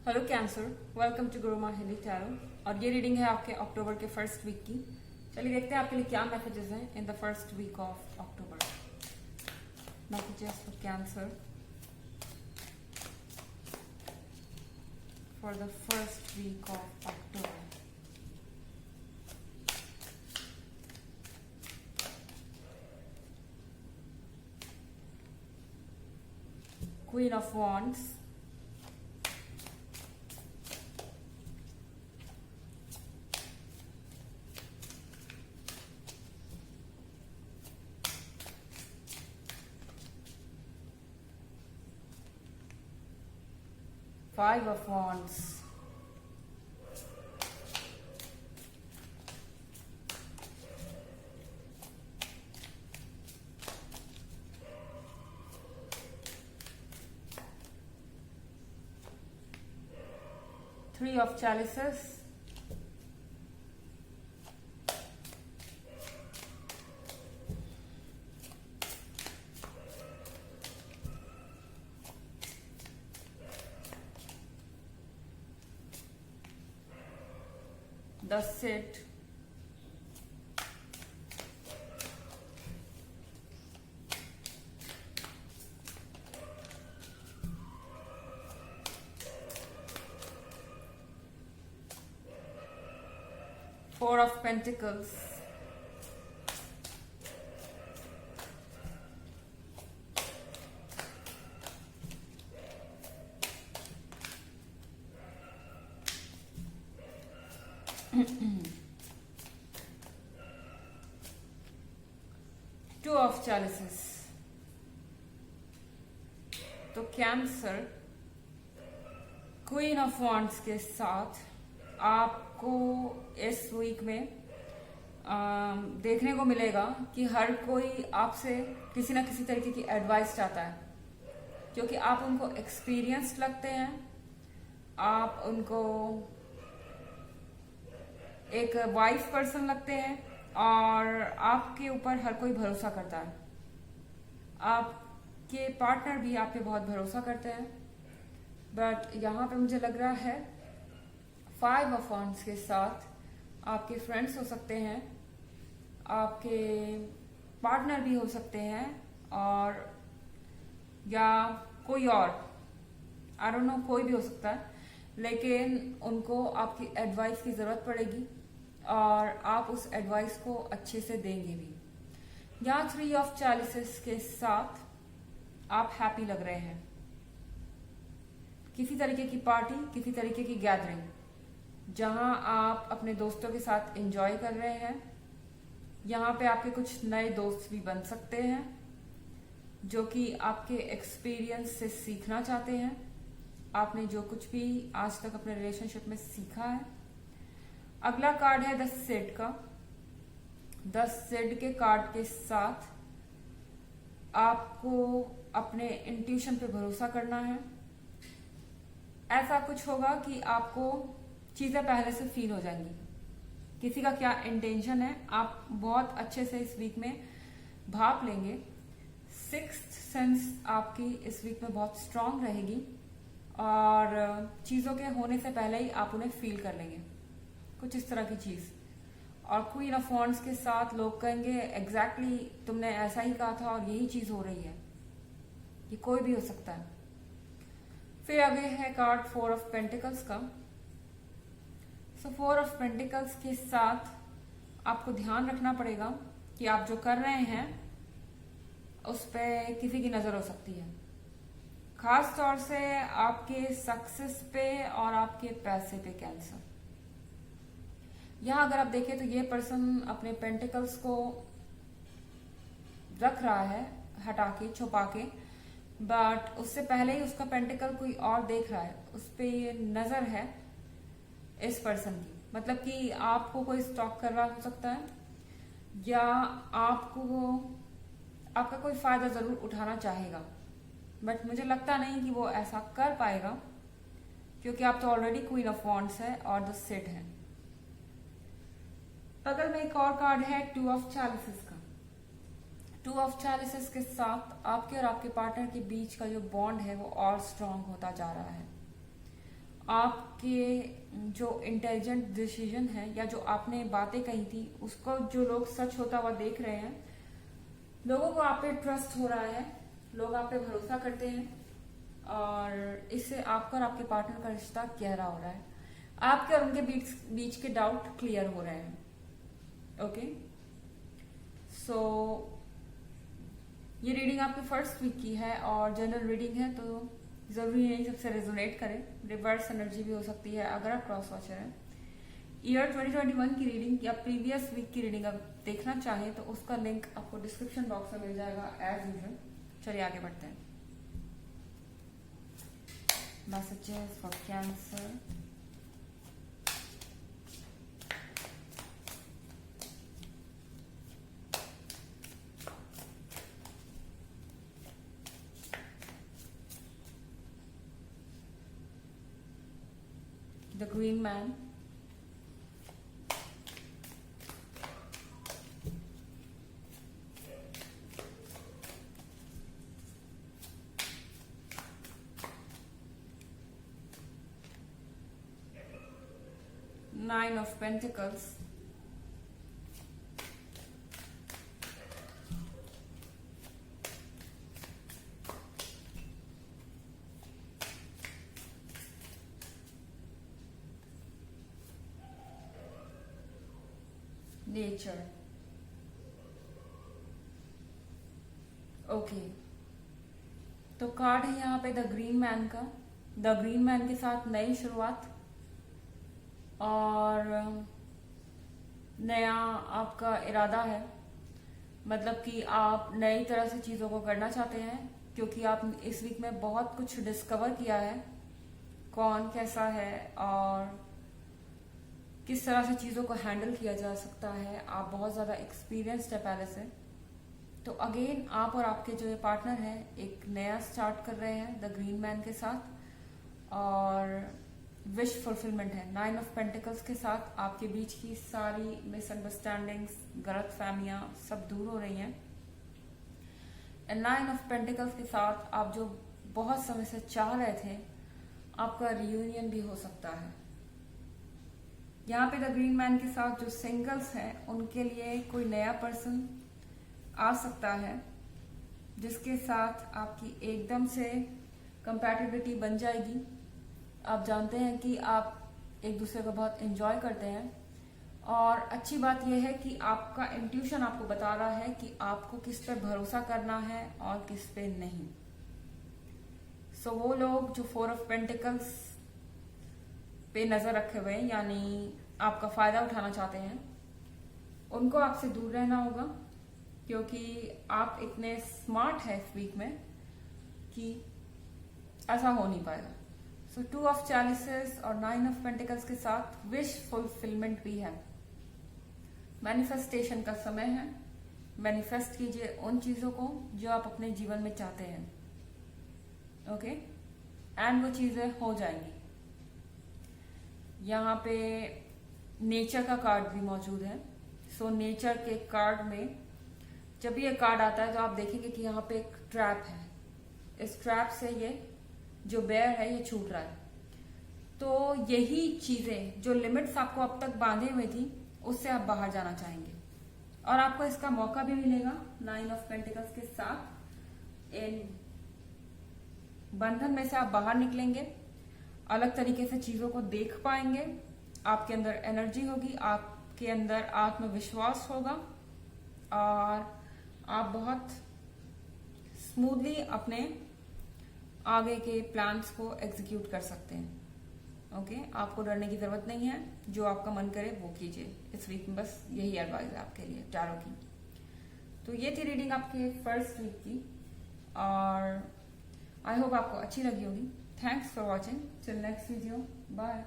Hello cancer, welcome to Guru माहिली tarot. और ये reading है आपके अक्टूबर के फर्स्ट वीक की। चलिए देखते हैं आपके लिए क्या मैसेजेस हैं in the first week of October. Messages for Cancer for the first week of October. Queen of Wands, Five of Wands, Three of Chalices, the Sit, Four of Pentacles, Two of Chalices। तो cancer queen of wands के साथ आपको इस week में देखने को मिलेगा कि हर कोई आपसे किसी ना किसी तरीके की एडवाइस चाहता है, क्योंकि आप उनको एक्सपीरियंस्ड लगते हैं, आप उनको एक वाइफ पर्सन लगते हैं और आपके ऊपर हर कोई भरोसा करता है। आपके पार्टनर भी आप पे बहुत भरोसा करते हैं। बट यहाँ पे मुझे लग रहा है फाइव ऑफ वॉन्ड्स के साथ आपके फ्रेंड्स हो सकते हैं, आपके पार्टनर भी हो सकते हैं, और या कोई और, आई डोंट नो, कोई भी हो सकता है, लेकिन उनको आपकी एडवाइस की जरूरत पड़ेगी और आप उस एडवाइस को अच्छे से देंगे भी। यहाँ थ्री ऑफ चैलिसेस के साथ आप हैप्पी लग रहे हैं। किसी तरीके की पार्टी, किसी तरीके की गैदरिंग जहां आप अपने दोस्तों के साथ एंजॉय कर रहे हैं। यहाँ पे आपके कुछ नए दोस्त भी बन सकते हैं जो कि आपके एक्सपीरियंस से सीखना चाहते हैं। आपने जो कुछ भी आज तक अपने रिलेशनशिप में सीखा है। अगला कार्ड है द सिड का। द सिड के कार्ड के साथ आपको अपने इंट्यूशन पे भरोसा करना है। ऐसा कुछ होगा कि आपको चीजें पहले से फील हो जाएंगी। किसी का क्या इंटेंशन है आप बहुत अच्छे से इस वीक में भाप लेंगे। सिक्स्थ सेंस आपकी इस वीक में बहुत स्ट्रांग रहेगी और चीजों के होने से पहले ही आप उन्हें फील कर लेंगे, कुछ इस तरह की चीज। और क्वीन ऑफ वॉन्ड्स के साथ लोग कहेंगे एग्जैक्टली तुमने ऐसा ही कहा था और यही चीज हो रही है। ये कोई भी हो सकता है। फिर आगे है कार्ड फोर ऑफ पेंटिकल्स का। सो फोर ऑफ पेंटिकल्स के साथ आपको ध्यान रखना पड़ेगा कि आप जो कर रहे हैं उस पर किसी की नजर हो सकती है, खास तौर से आपके सक्सेस पे और आपके पैसे पे कैंसर। यहां अगर आप देखें तो ये पर्सन अपने पेंटिकल्स को रख रहा है हटा के, छुपा के, बट उससे पहले ही उसका पेंटिकल कोई और देख रहा है। उस पे ये नजर है इस पर्सन की, मतलब कि आपको कोई स्टॉक कर रहा हो सकता है या आपको आपका कोई फायदा जरूर उठाना चाहेगा, बट मुझे लगता नहीं कि वो ऐसा कर पाएगा, क्योंकि आप तो ऑलरेडी क्वीन ऑफ वॉन्ड्स है और द सिड है। बगल में एक और कार्ड है टू ऑफ चैलिसेस का। टू ऑफ चैलिसेस के साथ आपके और आपके पार्टनर के बीच का जो बॉन्ड है वो और स्ट्रांग होता जा रहा है आपके जो इंटेलिजेंट डिसीजन है या जो आपने बातें कही थी उसको जो लोग सच होता हुआ देख रहे हैं, लोगों को आप पे ट्रस्ट हो रहा है, लोग आप पे भरोसा करते हैं और इससे आपका और आपके पार्टनर का रिश्ता गहरा हो रहा है। आपके और उनके बीच के डाउट क्लियर हो रहे हैं। ओके, सो ये रीडिंग आपकी फर्स्ट वीक की है और जनरल रीडिंग है, तो जरूरी नहीं सबसे रेजोनेट करे। रिवर्स एनर्जी भी हो सकती है अगर आप क्रॉस वॉचर हैं। ईयर 2021 की रीडिंग या प्रीवियस वीक की रीडिंग आप देखना चाहें तो उसका लिंक आपको डिस्क्रिप्शन बॉक्स में मिल जाएगा एज यूजुअल। चलिए आगे बढ़ते हैं। Messages for cancer. The Green Man, Nine of Pentacles, Nature। Okay, तो कार्ड है यहाँ पे द ग्रीन मैन का। द ग्रीन मैन के साथ नई शुरुआत और नया आपका इरादा है, मतलब कि आप नई तरह से चीज़ों को करना चाहते हैं क्योंकि आप इस वीक में बहुत कुछ डिस्कवर किया है, कौन कैसा है और किस तरह से चीज़ों को हैंडल किया जा सकता है। आप बहुत ज़्यादा एक्सपीरियंस्ड है पहले से। तो अगेन आप और आपके जो ये पार्टनर है एक नया स्टार्ट कर रहे हैं द ग्रीन मैन के साथ और विश फुलफिलमेंट है। 9 ऑफ पेंटिकल्स के साथ आपके बीच की सारी मिसअंडरस्टैंडिंग्स, गलत फहमियाँ सब दूर हो रही हैं। एंड 9 ऑफ पेंटिकल्स के साथ आप जो बहुत समय से चाह रहे थे, आपका रियूनियन भी हो सकता है। यहाँ पे द ग्रीन मैन के साथ जो सिंगल्स हैं उनके लिए कोई नया पर्सन आ सकता है जिसके साथ आपकी एकदम से कंपैटिबिलिटी बन जाएगी। आप जानते हैं कि आप एक दूसरे को बहुत एंजॉय करते हैं और अच्छी बात यह है कि आपका इंट्यूशन आपको बता रहा है कि आपको किस पे भरोसा करना है और किस पे नहीं। सो वो लोग जो 4 ऑफ पेंटिकल्स पे नजर रखे हुए हैं यानी आपका फायदा उठाना चाहते हैं, उनको आपसे दूर रहना होगा क्योंकि आप इतने स्मार्ट हैं इस वीक में कि ऐसा हो नहीं पाएगा। सो 2 ऑफ चैलिसेस और 9 ऑफ पेंटिकल्स के साथ विश फुलफिलमेंट भी है। मैनिफेस्टेशन का समय है। मैनिफेस्ट कीजिए उन चीजों को जो आप अपने जीवन में चाहते हैं। ओके, एंड वो चीजें हो जाएंगी। यहाँ पे नेचर का कार्ड भी मौजूद है। सो नेचर के कार्ड में जब ये कार्ड आता है तो आप देखेंगे कि यहाँ पे एक ट्रैप है। इस ट्रैप से ये जो बेयर है ये छूट रहा है। तो यही चीजें जो लिमिट्स आपको अब तक बांधे हुए थी उससे आप बाहर जाना चाहेंगे और आपको इसका मौका भी मिलेगा 9 ऑफ पेंटिकल्स के साथ। इन बंधन में से आप बाहर निकलेंगे, अलग तरीके से चीजों को देख पाएंगे, आपके अंदर एनर्जी होगी, आपके अंदर आत्मविश्वास होगा और आप बहुत स्मूथली अपने आगे के प्लान्स को एग्जीक्यूट कर सकते हैं। ओके, आपको डरने की जरूरत नहीं है, जो आपका मन करे वो कीजिए। इस वीक में बस यही एडवाइस है आपके लिए टैरो की। तो ये थी रीडिंग आपके फर्स्ट वीक की और आई होप आपको अच्छी लगी होगी। Thanks for watching. Till next video, bye.